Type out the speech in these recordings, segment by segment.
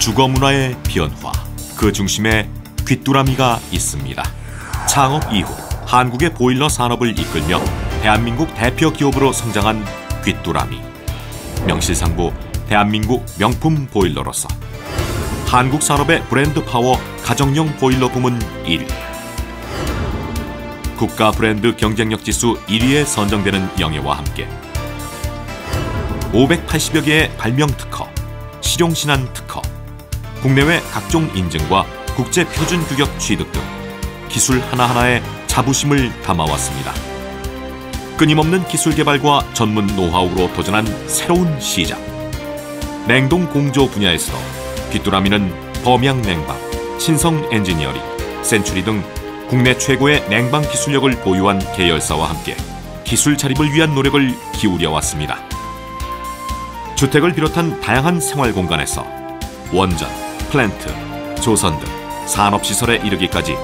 주거 문화의 변화, 그 중심에 귀뚜라미가 있습니다. 창업 이후 한국의 보일러 산업을 이끌며 대한민국 대표 기업으로 성장한 귀뚜라미. 명실상부 대한민국 명품 보일러로서 한국 산업의 브랜드 파워 가정용 보일러 부문 1위. 국가 브랜드 경쟁력 지수 1위에 선정되는 영예와 함께 580여 개의 발명 특허, 실용신안 특허, 국내외 각종 인증과 국제 표준 규격 취득 등 기술 하나하나에 자부심을 담아왔습니다. 끊임없는 기술 개발과 전문 노하우로 도전한 새로운 시장. 냉동 공조 분야에서도 귀뚜라미는 범양 냉방, 신성 엔지니어링, 센츄리 등 국내 최고의 냉방 기술력을 보유한 계열사와 함께 기술 자립을 위한 노력을 기울여 왔습니다. 주택을 비롯한 다양한 생활 공간에서 원전, 플랜트, 조선 등 산업시설에 이르기까지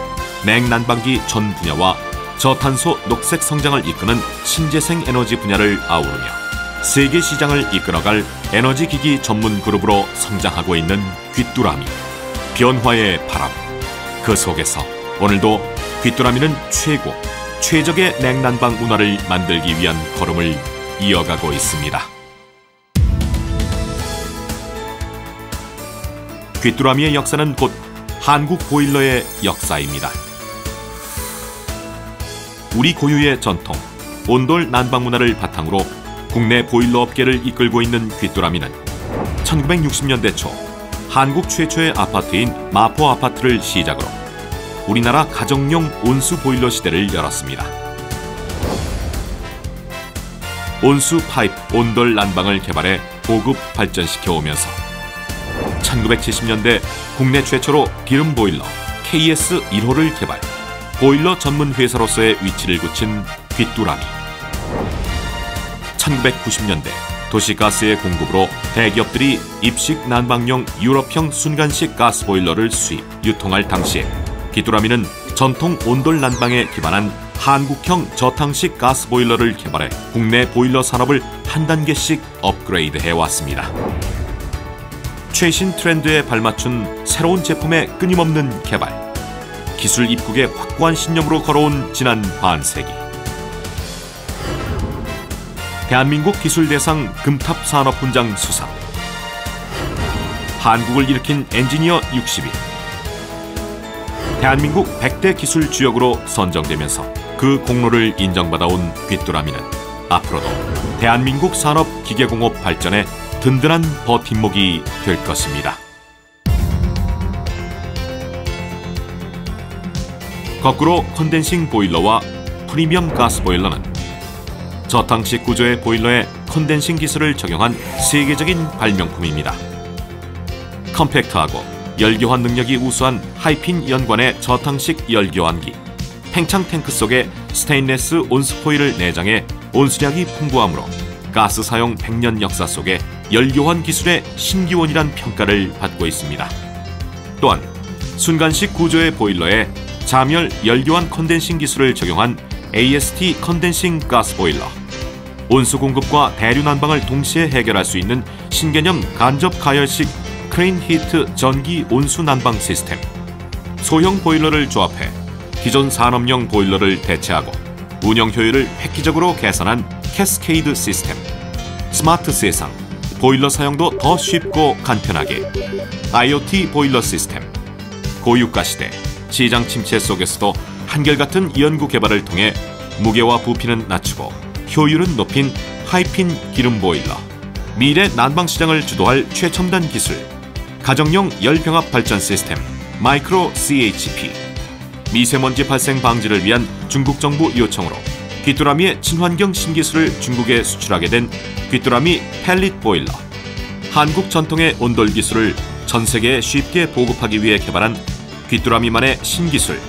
냉난방기 전 분야와 저탄소 녹색 성장을 이끄는 신재생 에너지 분야를 아우르며 세계 시장을 이끌어갈 에너지 기기 전문 그룹으로 성장하고 있는 귀뚜라미. 변화의 바람. 그 속에서 오늘도 귀뚜라미는 최적의 냉난방 문화를 만들기 위한 걸음을 이어가고 있습니다. 귀뚜라미의 역사는 곧 한국 보일러의 역사입니다. 우리 고유의 전통, 온돌 난방 문화를 바탕으로 국내 보일러 업계를 이끌고 있는 귀뚜라미는 1960년대 초 한국 최초의 아파트인 마포 아파트를 시작으로 우리나라 가정용 온수 보일러 시대를 열었습니다. 온수 파이프 온돌 난방을 개발해 보급 발전시켜 오면서 1970년대 국내 최초로 기름 보일러 KS 1호를 개발, 보일러 전문 회사로서의 위치를 굳힌 귀뚜라미. 1990년대 도시가스의 공급으로 대기업들이 입식 난방용 유럽형 순간식 가스 보일러를 수입, 유통할 당시에 귀뚜라미는 전통 온돌 난방에 기반한 한국형 저탕식 가스 보일러를 개발해 국내 보일러 산업을 한 단계씩 업그레이드해 왔습니다. 최신 트렌드에 발맞춘 새로운 제품의 끊임없는 개발, 기술 입국의 확고한 신념으로 걸어온 지난 반세기. 대한민국 기술대상 금탑 산업훈장 수상, 한국을 일으킨 엔지니어 60인, 대한민국 100대 기술 주역으로 선정되면서 그 공로를 인정받아온 귀뚜라미는 앞으로도 대한민국 산업 기계공업 발전에 든든한 버팀목이 될 것입니다. 거꾸로 컨덴싱 보일러와 프리미엄 가스 보일러는 저탕식 구조의 보일러에 컨덴싱 기술을 적용한 세계적인 발명품입니다. 컴팩트하고 열교환 능력이 우수한 하이핀 연관의 저탕식 열교환기, 팽창 탱크 속에 스테인레스 온스포일을 내장해 온수량이 풍부하므로 가스 사용 100년 역사 속에 열교환 기술의 신기원이란 평가를 받고 있습니다. 또한 순간식 구조의 보일러에 자멸 열교환 컨덴싱 기술을 적용한 AST 컨덴싱 가스 보일러, 온수 공급과 대류 난방을 동시에 해결할 수 있는 신개념 간접 가열식 크레인 히트 전기 온수 난방 시스템, 소형 보일러를 조합해 기존 산업용 보일러를 대체하고 운영 효율을 획기적으로 개선한 캐스케이드 시스템, 스마트 세상, 보일러 사용도 더 쉽고 간편하게 IoT 보일러 시스템, 고유가 시대, 시장 침체 속에서도 한결같은 연구 개발을 통해 무게와 부피는 낮추고 효율은 높인 하이핀 기름 보일러, 미래 난방 시장을 주도할 최첨단 기술, 가정용 열병합 발전 시스템, 마이크로 CHP, 미세먼지 발생 방지를 위한 중국 정부 요청으로 귀뚜라미의 친환경 신기술을 중국에 수출하게 된 귀뚜라미 펠릿 보일러, 한국 전통의 온돌 기술을 전 세계에 쉽게 보급하기 위해 개발한 귀뚜라미만의 신기술,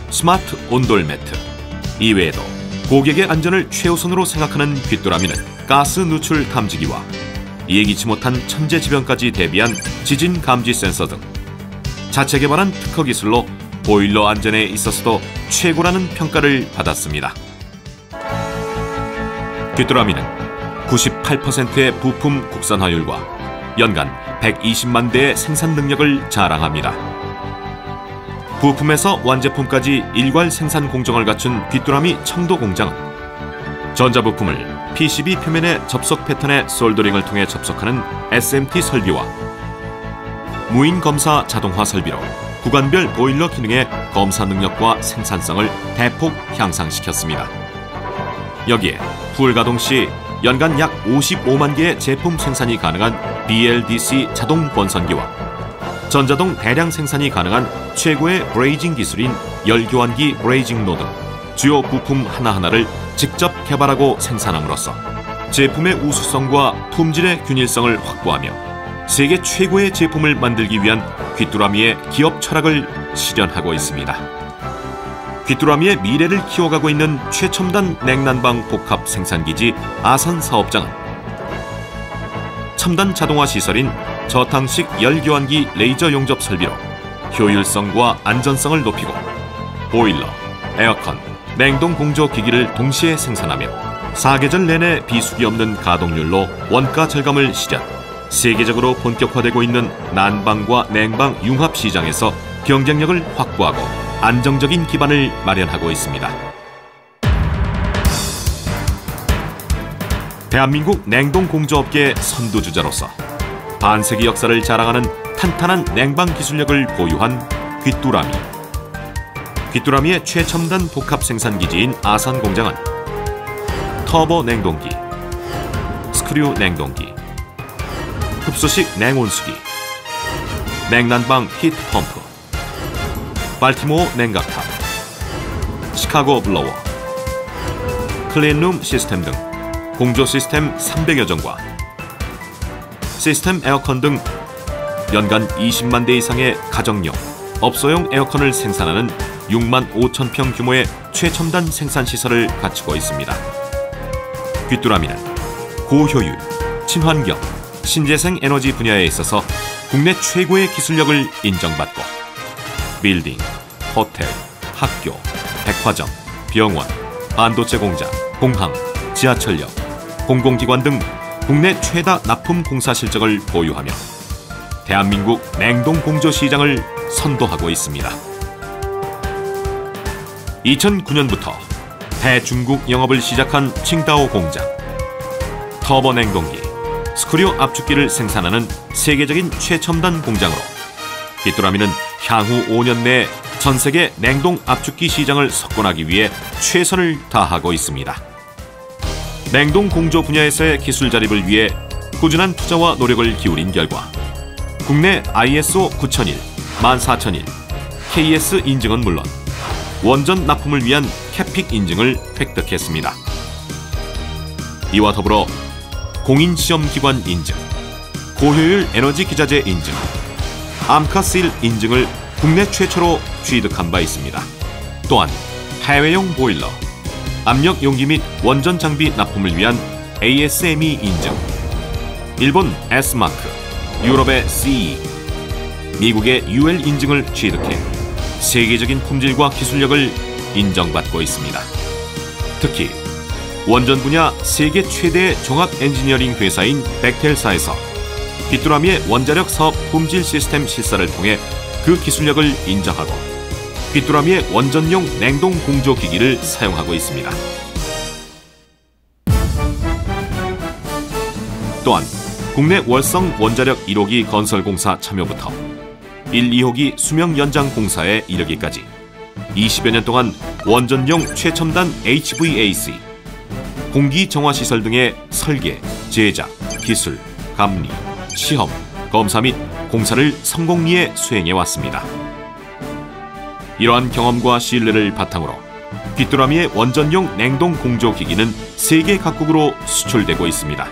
스마트 온돌 매트. 이외에도 고객의 안전을 최우선으로 생각하는 귀뚜라미는 가스 누출 탐지기와 예기치 못한 천재지변까지 대비한 지진 감지 센서 등 자체 개발한 특허 기술로 보일러 안전에 있어서도 최고라는 평가를 받았습니다. 귀뚜라미는 98%의 부품 국산화율과 연간 120만 대의 생산 능력을 자랑합니다. 부품에서 완제품까지 일괄 생산 공정을 갖춘 귀뚜라미 청도 공장은 전자부품을 PCB 표면의 접속 패턴의 솔더링을 통해 접속하는 SMT 설비와 무인 검사 자동화 설비로 구간별 보일러 기능의 검사 능력과 생산성을 대폭 향상시켰습니다. 여기에 풀가동 시 연간 약 55만 개의 제품 생산이 가능한 BLDC 자동 번선기와 전자동 대량 생산이 가능한 최고의 브레이징 기술인 열교환기 브레이징로 등 주요 부품 하나하나를 직접 개발하고 생산함으로써 제품의 우수성과 품질의 균일성을 확보하며 세계 최고의 제품을 만들기 위한 귀뚜라미의 기업 철학을 실현하고 있습니다. 귀뚜라미의 미래를 키워가고 있는 최첨단 냉난방 복합 생산기지 아산 사업장은 첨단 자동화 시설인 저탕식 열교환기 레이저 용접 설비로 효율성과 안전성을 높이고 보일러, 에어컨, 냉동 공조 기기를 동시에 생산하며 사계절 내내 비수기 없는 가동률로 원가 절감을 실현, 세계적으로 본격화되고 있는 난방과 냉방 융합 시장에서 경쟁력을 확보하고 안정적인 기반을 마련하고 있습니다. 대한민국 냉동 공조업계의 선두주자로서 반세기 역사를 자랑하는 탄탄한 냉방 기술력을 보유한 귀뚜라미. 귀뚜라미의 최첨단 복합 생산기지인 아산 공장은 터보 냉동기, 스크류 냉동기, 흡수식 냉온수기, 냉난방 히트펌프, 발티모어 냉각탑, 시카고 블로워, 클린룸 시스템 등 공조 시스템 300여 종과 시스템 에어컨 등 연간 20만 대 이상의 가정용, 업소용 에어컨을 생산하는 6만 5천 평 규모의 최첨단 생산 시설을 갖추고 있습니다. 귀뚜라미는 고효율, 친환경, 신재생 에너지 분야에 있어서 국내 최고의 기술력을 인정받고 빌딩, 호텔, 학교, 백화점, 병원, 반도체 공장, 공항, 지하철역, 공공기관 등 국내 최다 납품 공사 실적을 보유하며 대한민국 냉동 공조 시장을 선도하고 있습니다. 2009년부터 대중국 영업을 시작한 칭다오 공장. 터보 냉동기, 스크류 압축기를 생산하는 세계적인 최첨단 공장으로 귀뚜라미는 향후 5년 내에 전 세계 냉동 압축기 시장을 석권하기 위해 최선을 다하고 있습니다. 냉동 공조 분야에서의 기술 자립을 위해 꾸준한 투자와 노력을 기울인 결과 국내 ISO 9001, 14001, KS 인증은 물론 원전 납품을 위한 캐픽 인증을 획득했습니다. 이와 더불어 공인시험기관 인증, 고효율 에너지 기자재 인증, 암카실 인증을 국내 최초로 취득한 바 있습니다. 또한 해외용 보일러, 압력 용기 및 원전 장비 납품을 위한 ASME 인증, 일본 S마크, 유럽의 CE, 미국의 UL 인증을 취득해 세계적인 품질과 기술력을 인정받고 있습니다. 특히 원전 분야 세계 최대의 종합 엔지니어링 회사인 벡텔사에서 귀뚜라미의 원자력 사업 품질 시스템 실사를 통해 그 기술력을 인정하고 귀뚜라미의 원전용 냉동 공조 기기를 사용하고 있습니다. 또한 국내 월성 원자력 1호기 건설 공사 참여부터 1, 2호기 수명 연장 공사에 이르기까지 20여 년 동안 원전용 최첨단 HVAC, 공기 정화 시설 등의 설계, 제작, 기술, 감리, 시험, 검사 및 공사를 성공리에 수행해 왔습니다. 이러한 경험과 신뢰를 바탕으로 귀뚜라미의 원전용 냉동 공조 기기는 세계 각국으로 수출되고 있습니다.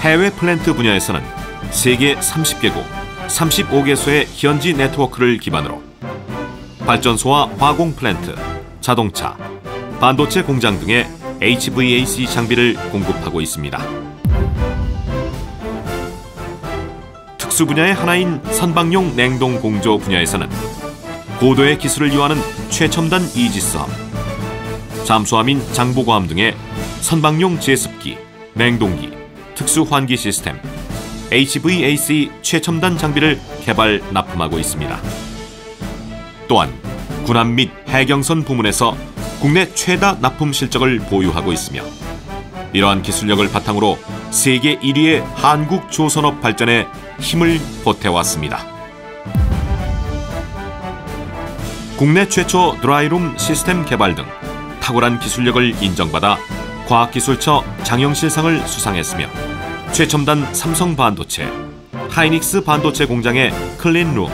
해외 플랜트 분야에서는 세계 30개국, 35개소의 현지 네트워크를 기반으로 발전소와 화공 플랜트, 자동차, 반도체 공장 등의 HVAC 장비를 공급하고 있습니다. 특수 분야의 하나인 선박용 냉동 공조 분야에서는 고도의 기술을 요하는 최첨단 이지스함, 잠수함인 장보고함 등의 선박용 제습기, 냉동기, 특수 환기 시스템, HVAC 최첨단 장비를 개발 납품하고 있습니다. 또한 군함 및 해경선 부문에서 국내 최다 납품 실적을 보유하고 있으며 이러한 기술력을 바탕으로 세계 1위의 한국 조선업 발전에 힘을 보태왔습니다. 국내 최초 드라이룸 시스템 개발 등 탁월한 기술력을 인정받아 과학기술처 장영실상을 수상했으며 최첨단 삼성 반도체, 하이닉스 반도체 공장의 클린룸,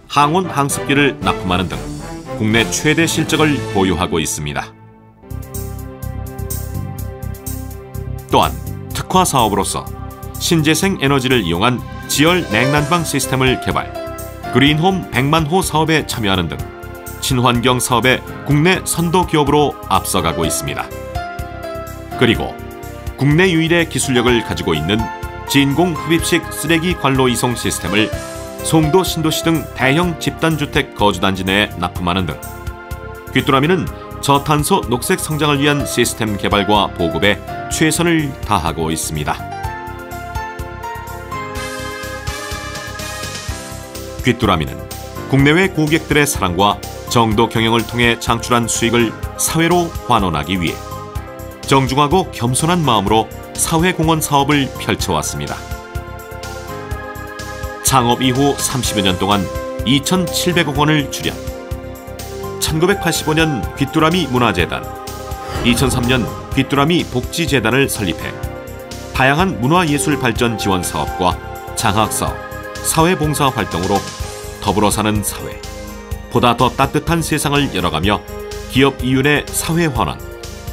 항온 항습기를 납품하는 등 국내 최대 실적을 보유하고 있습니다. 또한 특화 사업으로서 신재생 에너지를 이용한 지열 냉난방 시스템을 개발, 그린홈 100만 호 사업에 참여하는 등 친환경 사업의 국내 선도 기업으로 앞서가고 있습니다. 그리고 국내 유일의 기술력을 가지고 있는 진공 흡입식 쓰레기 관로 이송 시스템을 송도, 신도시 등 대형 집단주택 거주단지 내에 납품하는 등 귀뚜라미는 저탄소 녹색 성장을 위한 시스템 개발과 보급에 최선을 다하고 있습니다. 귀뚜라미는 국내외 고객들의 사랑과 정도 경영을 통해 창출한 수익을 사회로 환원하기 위해 정중하고 겸손한 마음으로 사회공헌 사업을 펼쳐왔습니다. 창업 이후 30여 년 동안 2,700억 원을 출연, 1985년 귀뚜라미 문화재단, 2003년 귀뚜라미 복지재단을 설립해 다양한 문화예술 발전 지원 사업과 장학사업, 사회봉사 활동으로 더불어 사는 사회, 보다 더 따뜻한 세상을 열어가며 기업 이윤의 사회환원,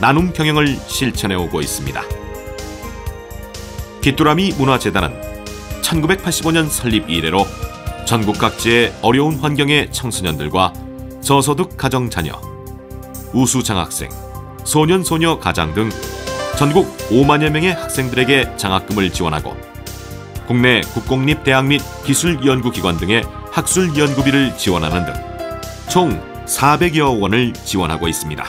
나눔 경영을 실천해오고 있습니다. 귀뚜라미 문화재단은 1985년 설립 이래로 전국 각지의 어려운 환경의 청소년들과 저소득 가정 자녀, 우수 장학생, 소년 소녀 가장 등 전국 5만여 명의 학생들에게 장학금을 지원하고 국내 국공립대학 및 기술연구기관 등의 학술연구비를 지원하는 등 총 400여 원을 지원하고 있습니다.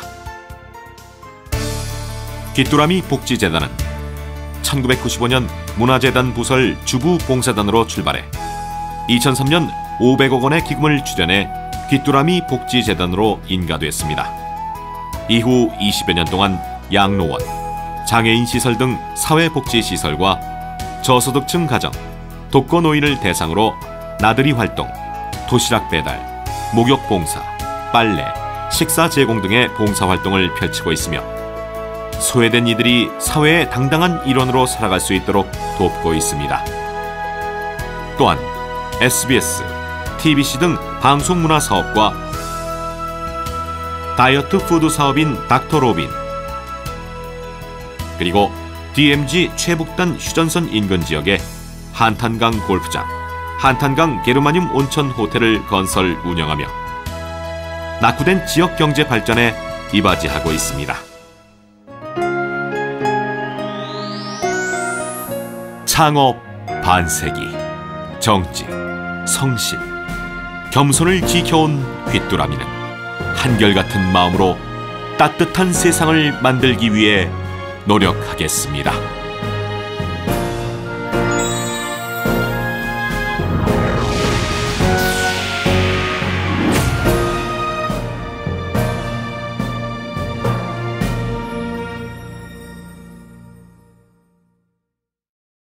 귀뚜라미 복지재단은 1995년 문화재단 부설 주부봉사단으로 출발해 2003년 500억 원의 기금을 출연해 귀뚜라미 복지재단으로 인가됐습니다. 이후 20여 년 동안 양로원, 장애인 시설 등 사회복지시설과 저소득층 가정, 독거노인을 대상으로 나들이 활동, 도시락 배달, 목욕 봉사, 빨래, 식사 제공 등의 봉사활동을 펼치고 있으며 소외된 이들이 사회의 당당한 일원으로 살아갈 수 있도록 돕고 있습니다. 또한 SBS, TBC 등 방송문화 사업과 다이어트 푸드 사업인 닥터로빈, 그리고 DMZ 최북단 휴전선 인근 지역에 한탄강 골프장, 한탄강 게르마늄 온천 호텔을 건설 운영하며 낙후된 지역 경제 발전에 이바지하고 있습니다. 창업 반세기, 정직, 성실, 겸손을 지켜온 귀뚜라미는 한결같은 마음으로 따뜻한 세상을 만들기 위해 노력하겠습니다.